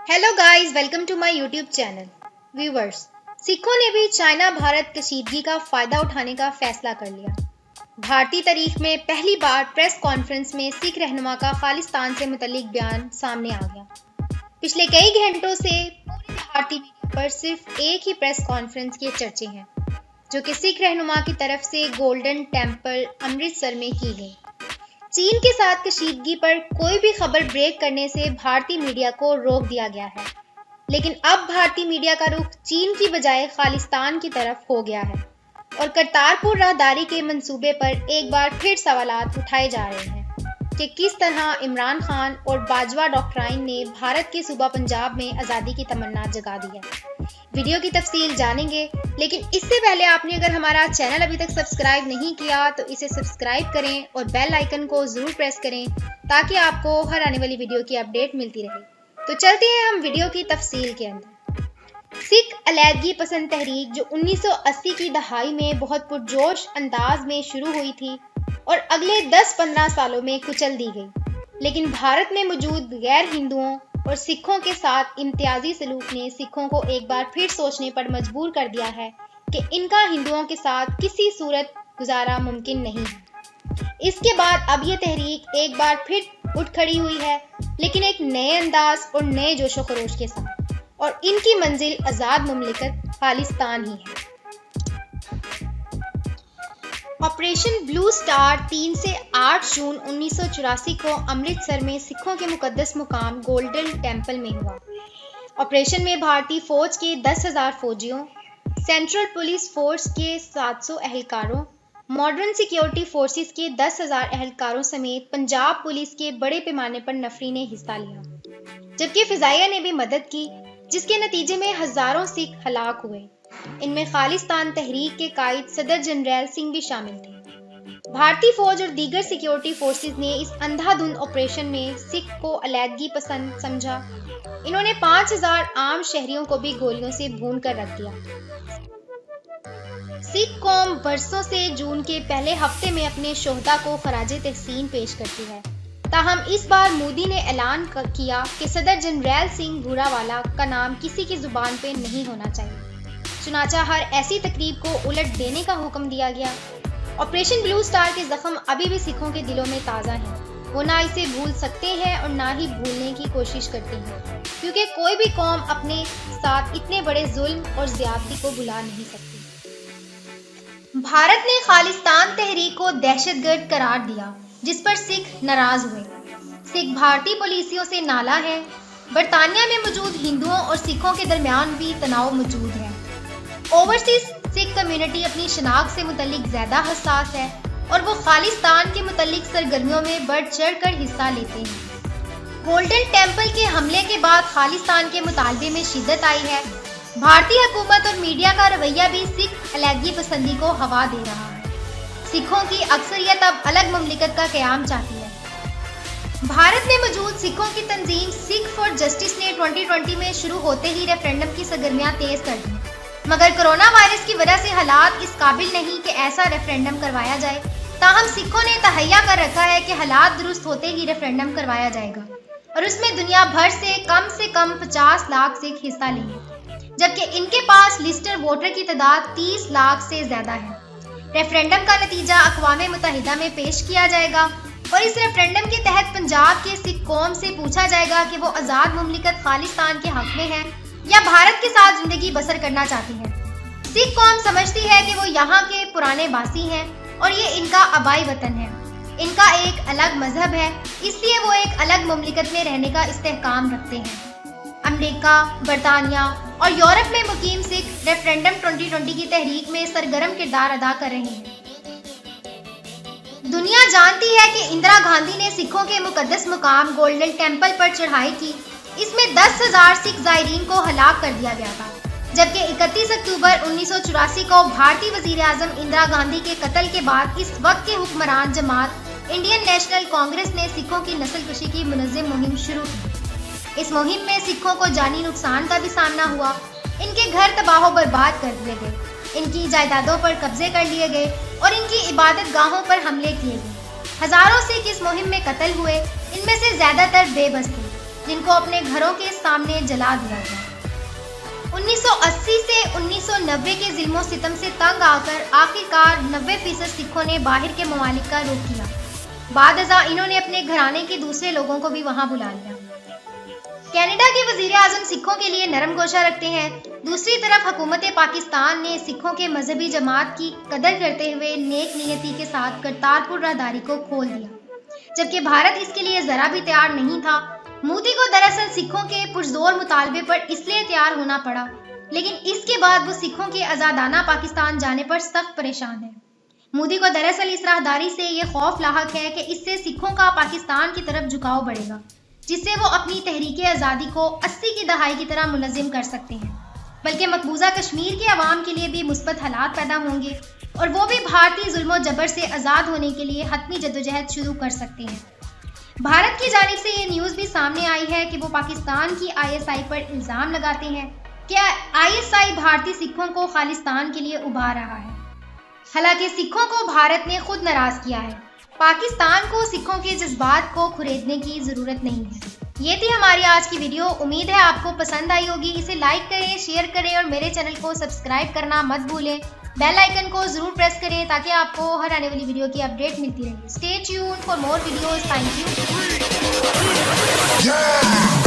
Hello guys, welcome to my YouTube channel. Viewers, सिखों ने भी चाइना भारत कशीदगी का फायदा उठाने का फैसला कर लिया। भारतीय तारीख में पहली बार प्रेस कॉन्फ्रेंस में सिख रहनुमा का खालिस्तान से मुतल्लिक बयान सामने आ गया। पिछले कई घंटों से पूरे भारतीय मीडिया पर सिर्फ एक ही प्रेस कॉन्फ्रेंस के चर्चे हैं, जो कि सिख रहनुमा की तरफ से गोल्डन टेम्पल अमृतसर में की गई। चीन के साथ कशीदगी पर कोई भी खबर ब्रेक करने से भारतीय मीडिया को रोक दिया गया है, लेकिन अब भारतीय मीडिया का रुख चीन की बजाय खालिस्तान की तरफ हो गया है और करतारपुर राहदारी के मंसूबे पर एक बार फिर सवालात उठाए जा रहे हैं कि किस तरह इमरान खान और बाजवा डॉक्ट्राइन ने भारत के सूबा पंजाब में आज़ादी की तमन्ना जगा दी है। वीडियो की तफसील जानेंगे, लेकिन इससे पहले आपने अगर हमारा चैनल अभी तक सब्सक्राइब नहीं किया तो इसे सब्सक्राइब करें और बेल आइकन को ज़रूर प्रेस करें ताकि आपको हर आने वाली वीडियो की अपडेट मिलती रहे। तो चलते हैं हम वीडियो की तफसील के अंदर। सिख अलहदगी पसंद तहरीक जो 1980 की दहाई में बहुत पुरजोश अंदाज में शुरू हुई थी और अगले 10-15 सालों में कुचल दी गई, लेकिन भारत में मौजूद गैर हिंदुओं और सिखों के साथ इम्तियाजी सलूक ने सिखों को एक बार फिर सोचने पर मजबूर कर दिया है कि इनका हिंदुओं के साथ किसी सूरत गुजारा मुमकिन नहीं है। इसके बाद अब ये तहरीक एक बार फिर उठ खड़ी हुई है, लेकिन एक नए अंदाज और नए जोशो खरोश के साथ, और इनकी मंजिल आज़ाद मुमलिकत खालिस्तान ही है। ऑपरेशन ब्लू स्टार 3 से 8 जून 1984 को अमृतसर में सिखों के मुकद्दस मुकाम गोल्डन टेम्पल में हुआ। ऑपरेशन में भारतीय फौज के 10,000 फौजियों, सेंट्रल पुलिस फोर्स के 700 एहलकारों, मॉडर्न सिक्योरिटी फोर्सेस के 10,000 एहलकारों समेत पंजाब पुलिस के बड़े पैमाने पर नफरी ने हिस्सा लिया, जबकि फिजाइया ने भी मदद की, जिसके नतीजे में हजारों सिख हलाक हुए। इनमें खालिस्तान तहरीक के कायद सदर जनरल सिंह भी शामिल थे। भारतीय फौज और दीगर सिक्योरिटी फोर्सेस ने इस अंधाधुंध ऑपरेशन में सिख को अलहदगी पसंद समझा। इन्होंने 5,000 आम शहरियों को भी गोलियों से भून कर रख दिया। सिख कौम बरसों से जून के पहले हफ्ते में अपने शोहदा को खराजे तहसीन पेश करती है। ताहम इस बार मोदी ने ऐलान किया कि सदर जनरल सिंह भूरावाला का नाम किसी की जुबान पे नहीं होना चाहिए। चुनाचा हर ऐसी तकरीब को उलट देने का हुक्म दिया गया। ऑपरेशन ब्लू स्टार के जख्म अभी भी सिखों के दिलों में ताज़ा हैं। वो ना इसे भूल सकते हैं और ना ही भूलने की कोशिश करते हैं, क्योंकि कोई भी कौम अपने साथ इतने बड़े जुल्म और ज्यादती को भुला नहीं सकती। भारत ने खालिस्तान तहरीक को दहशतगर्द करार दिया, जिस पर सिख नाराज हुए। सिख भारतीय पॉलिसियों से नाला है। बरतानिया में मौजूद हिंदुओं और सिखों के दरमियान भी तनाव मौजूद है। ओवरसीज सिख कम्युनिटी अपनी शनाख्त से मुतल्लिक ज्यादा हसास है और वो खालिस्तान के मुतल्लिक सरगर्मियों में बढ़ चढ़ कर हिस्सा लेते हैं। गोल्डन टेम्पल के हमले के बाद खालिस्तान के मुतालबे में शिद्दत आई है। भारतीय हुकूमत और मीडिया का रवैया भी सिख अलहदगी पसंदी को हवा दे रहा है। सिखों की अक्सरियत अब अलग मुमलिकत का क़याम चाहती है। भारत में मौजूद सिखों की तंजीम सिख फॉर जस्टिस ने 2020 में शुरू होते ही रेफरेंडम की सरगर्मियां तेज कर दी, मगर कोरोना वायरस की वजह से हालात इस काबिल नहीं कि ऐसा रेफरेंडम करवाया जाए। ताहम सिखों ने तहैया कर रखा है कि हालात दुरुस्त होते ही रेफरेंडम करवाया जाएगा और उसमें दुनिया भर से कम 50 लाख सिख हिस्सा लेंगे, जबकि इनके पास लिस्टेड वोटर की तादाद 30 लाख से ज्यादा है। रेफरेंडम का नतीजा अक़वाम मुत्तहिदा में पेश किया जाएगा और इस रेफरेंडम के तहत पंजाब के सिख कौम से पूछा जाएगा कि वो आज़ाद मुमलिकत खालिस्तान के हक में है या भारत के साथ जिंदगी बसर करना चाहती है। सिख कौम समझती है कि वो यहाँ के पुराने बासी हैं और ये इनका आबाई वतन है। इनका एक अलग मजहब है, इसलिए वो एक अलग मुमलिकत में रहने का इस्तेहकाम रखते हैं। अमेरिका, बरतानिया और यूरोप में मुकीम सिख रेफरेंडम 2020 की तहरीक में सरगर्म किरदार अदा कर रहे हैं। दुनिया जानती है कि इंदिरा गांधी ने सिखों के मुकद्दस मुकाम गोल्डन टेम्पल पर चढ़ाई की। इसमें 10,000 सिख जायरीन को हलाक कर दिया गया था, जबकि 31 अक्टूबर 1984 को भारतीय वजीर आजम इंदिरा गांधी के कत्ल के बाद इस वक्त के हुक्मरान जमात इंडियन नेशनल कांग्रेस ने सिखों की नस्लकशी की मुनज़्ज़म मुहिम शुरू की। इस मुहिम में सिखों को जानी नुकसान का भी सामना हुआ। इनके घर तबाह बर्बाद कर दिए गए, इनकी जायदादों पर कब्जे कर लिए गए और इनकी इबादत गाहों पर हमले किए गए। हजारों सिख इस मुहिम में कत्ल हुए। इनमें से ज्यादातर बेबस थे। जिन को अपने घरों के सामने जला दिया गया। 1980 से 1990 के जुल्मों सितम से तंग आकर आखिरकार 90% सिखों ने बाहर के ममालिक का रुख किया। बाद अज़ा इन्होंने अपने घराने के दूसरे लोगों को भी वहां बुला लिया। कनाडा के वजीर आजम सिखों के लिए नरम गोशा रखते हैं। दूसरी तरफ हुकूमत पाकिस्तान ने सिखों के मजहबी जमात की कदर करते हुए नेक नियति के साथ करतारपुर राहदारी को खोल दिया, जबकि भारत इसके लिए जरा भी तैयार नहीं था। मोदी को दरअसल सिखों के पुरजोर मुतालबे पर इसलिए तैयार होना पड़ा, लेकिन इसके बाद वो सिखों के आज़ादाना पाकिस्तान जाने पर सख्त परेशान है। मोदी को दरअसल इस राहदारी से ये खौफ लाहक है कि इससे सिखों का पाकिस्तान की तरफ झुकाव बढ़ेगा, जिससे वो अपनी तहरीक आज़ादी को 80 की दहाई की तरह मुलज़िम कर सकते हैं, बल्कि मकबूजा कश्मीर के अवाम के लिए भी मुस्बत हालात पैदा होंगे और वो भी भारतीय जुल्म जबर से आज़ाद होने के लिए हतमी जद्दोजहद शुरू कर सकते हैं। भारत की जानिब से ये न्यूज़ भी सामने आई है कि वो पाकिस्तान की ISI पर इल्ज़ाम लगाते हैं कि ISI भारतीय सिखों को खालिस्तान के लिए उभार रहा है। हालांकि सिखों को भारत ने खुद नाराज़ किया है। पाकिस्तान को सिखों के जज्बात को खुरेदने की ज़रूरत नहीं है। ये थी हमारी आज की वीडियो। उम्मीद है आपको पसंद आई होगी। इसे लाइक करें, शेयर करें और मेरे चैनल को सब्सक्राइब करना मत भूलें। बेल आइकन को ज़रूर प्रेस करें ताकि आपको हर आने वाली वीडियो की अपडेट मिलती रहे। Stay tuned for more videos. Thank you.